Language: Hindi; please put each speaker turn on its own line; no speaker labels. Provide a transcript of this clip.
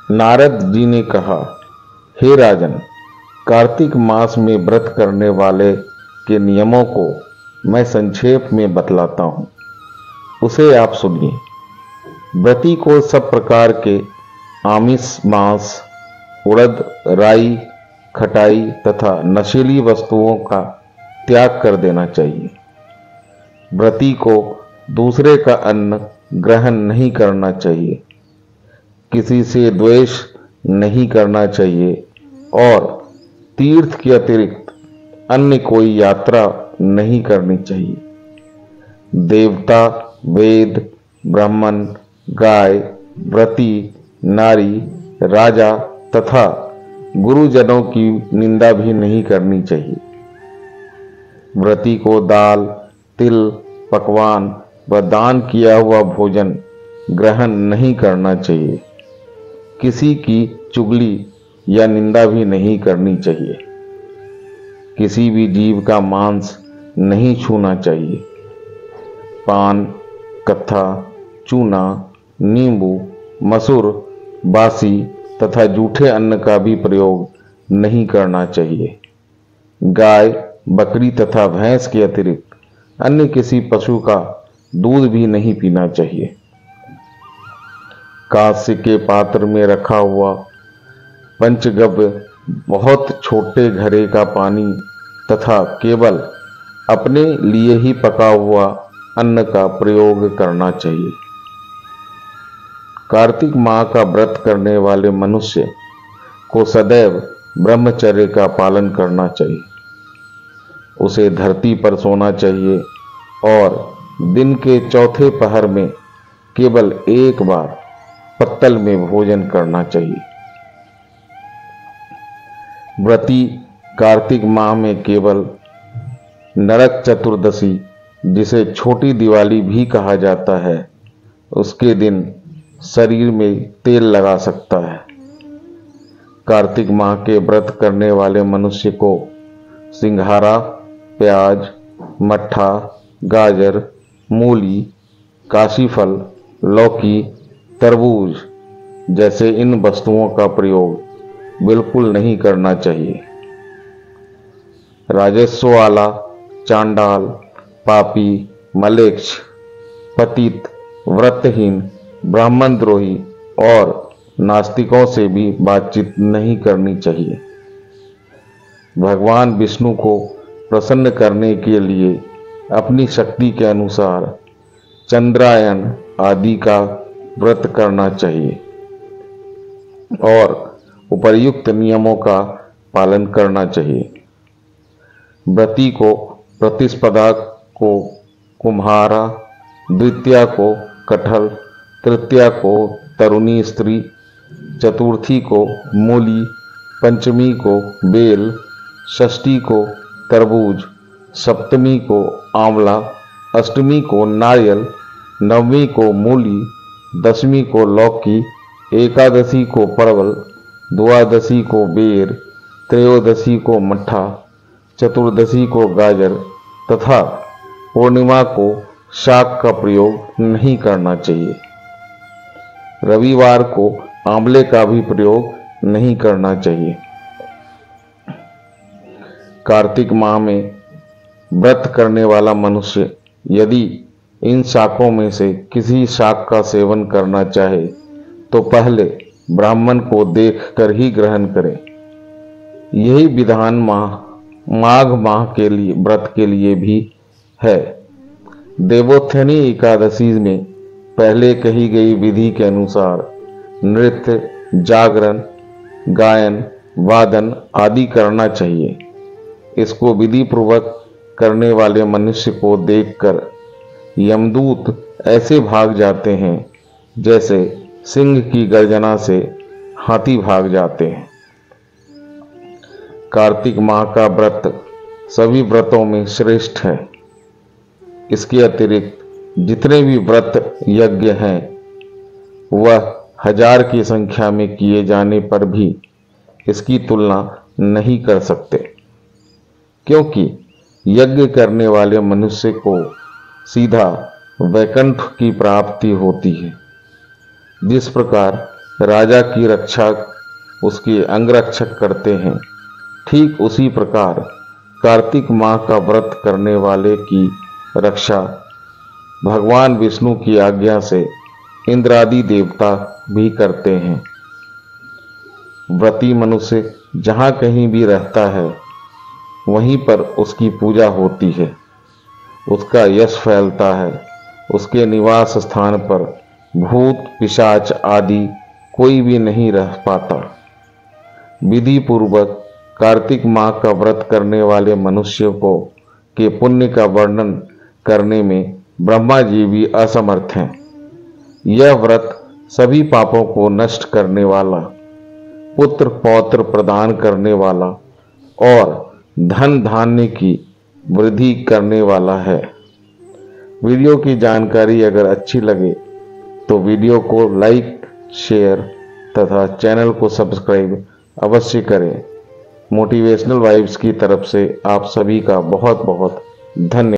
नारद जी ने कहा, हे राजन, कार्तिक मास में व्रत करने वाले के नियमों को मैं संक्षेप में बतलाता हूँ, उसे आप सुनिए। व्रती को सब प्रकार के आमिष, मांस, उड़द, राई, खटाई तथा नशीली वस्तुओं का त्याग कर देना चाहिए। व्रती को दूसरे का अन्न ग्रहण नहीं करना चाहिए, किसी से द्वेष नहीं करना चाहिए और तीर्थ के अतिरिक्त अन्य कोई यात्रा नहीं करनी चाहिए। देवता, वेद, ब्राह्मण, गाय, व्रती, नारी, राजा तथा गुरुजनों की निंदा भी नहीं करनी चाहिए। व्रती को दाल, तिल, पकवान व दान किया हुआ भोजन ग्रहण नहीं करना चाहिए। किसी की चुगली या निंदा भी नहीं करनी चाहिए। किसी भी जीव का मांस नहीं छूना चाहिए। पान, कत्था, चूना, नींबू, मसूर, बासी तथा जूठे अन्न का भी प्रयोग नहीं करना चाहिए। गाय, बकरी तथा भैंस के अतिरिक्त अन्य किसी पशु का दूध भी नहीं पीना चाहिए। कांस्य के पात्र में रखा हुआ पंचगव्य, बहुत छोटे घड़े का पानी तथा केवल अपने लिए ही पका हुआ अन्न का प्रयोग करना चाहिए। कार्तिक माह का व्रत करने वाले मनुष्य को सदैव ब्रह्मचर्य का पालन करना चाहिए। उसे धरती पर सोना चाहिए और दिन के चौथे पहर में केवल एक बार पत्तल में भोजन करना चाहिए। व्रती कार्तिक माह में केवल नरक चतुर्दशी, जिसे छोटी दिवाली भी कहा जाता है, उसके दिन शरीर में तेल लगा सकता है। कार्तिक माह के व्रत करने वाले मनुष्य को सिंघाड़ा, प्याज, मट्ठा, गाजर, मूली, काशीफल, लौकी, तरबूज जैसे इन वस्तुओं का प्रयोग बिल्कुल नहीं करना चाहिए। राजस्व वाला, चांडाल, पापी, मलेच्छ, पतित, व्रतहीन, ब्राह्मण द्रोही और नास्तिकों से भी बातचीत नहीं करनी चाहिए। भगवान विष्णु को प्रसन्न करने के लिए अपनी शक्ति के अनुसार चंद्रायन आदि का व्रत करना चाहिए और उपर्युक्त नियमों का पालन करना चाहिए। व्रती को प्रतिस्पदा को कुम्हारा, द्वितीया को कटहल, तृतीया को तरुणी स्त्री, चतुर्थी को मूली, पंचमी को बेल, षष्ठी को तरबूज, सप्तमी को आंवला, अष्टमी को नारियल, नवमी को मूली, दशमी को लौकी, एकादशी को परवल, द्वादशी को बेर, त्रयोदशी को मट्ठा, चतुर्दशी को गाजर तथा पूर्णिमा को शाक का प्रयोग नहीं करना चाहिए। रविवार को आंवले का भी प्रयोग नहीं करना चाहिए। कार्तिक माह में व्रत करने वाला मनुष्य यदि इन शाकों में से किसी शाक का सेवन करना चाहे तो पहले ब्राह्मण को देखकर ही ग्रहण करे। यही विधान माघ माह के लिए व्रत के लिए भी है। देवोत्थानी एकादशी में पहले कही गई विधि के अनुसार नृत्य, जागरण, गायन, वादन आदि करना चाहिए। इसको विधि पूर्वक करने वाले मनुष्य को देखकर यमदूत ऐसे भाग जाते हैं जैसे सिंह की गर्जना से हाथी भाग जाते हैं। कार्तिक माह का व्रत सभी व्रतों में श्रेष्ठ है। इसके अतिरिक्त जितने भी व्रत यज्ञ हैं वह 1000 की संख्या में किए जाने पर भी इसकी तुलना नहीं कर सकते, क्योंकि यज्ञ करने वाले मनुष्य को सीधा वैकुंठ की प्राप्ति होती है। जिस प्रकार राजा की रक्षा उसके अंगरक्षक करते हैं, ठीक उसी प्रकार कार्तिक माह का व्रत करने वाले की रक्षा भगवान विष्णु की आज्ञा से इंद्रादि देवता भी करते हैं। व्रती मनुष्य जहाँ कहीं भी रहता है वहीं पर उसकी पूजा होती है, उसका यश फैलता है। उसके निवास स्थान पर भूत पिशाच आदि कोई भी नहीं रह पाता। विधि पूर्वक कार्तिक माह का व्रत करने वाले मनुष्य को के पुण्य का वर्णन करने में ब्रह्मा जी भी असमर्थ हैं। यह व्रत सभी पापों को नष्ट करने वाला, पुत्र पौत्र प्रदान करने वाला और धन धान्य की वृद्धि करने वाला है। वीडियो की जानकारी अगर अच्छी लगे तो वीडियो को लाइक, शेयर तथा चैनल को सब्सक्राइब अवश्य करें। मोटिवेशनल वाइब्स की तरफ से आप सभी का बहुत बहुत धन्यवाद।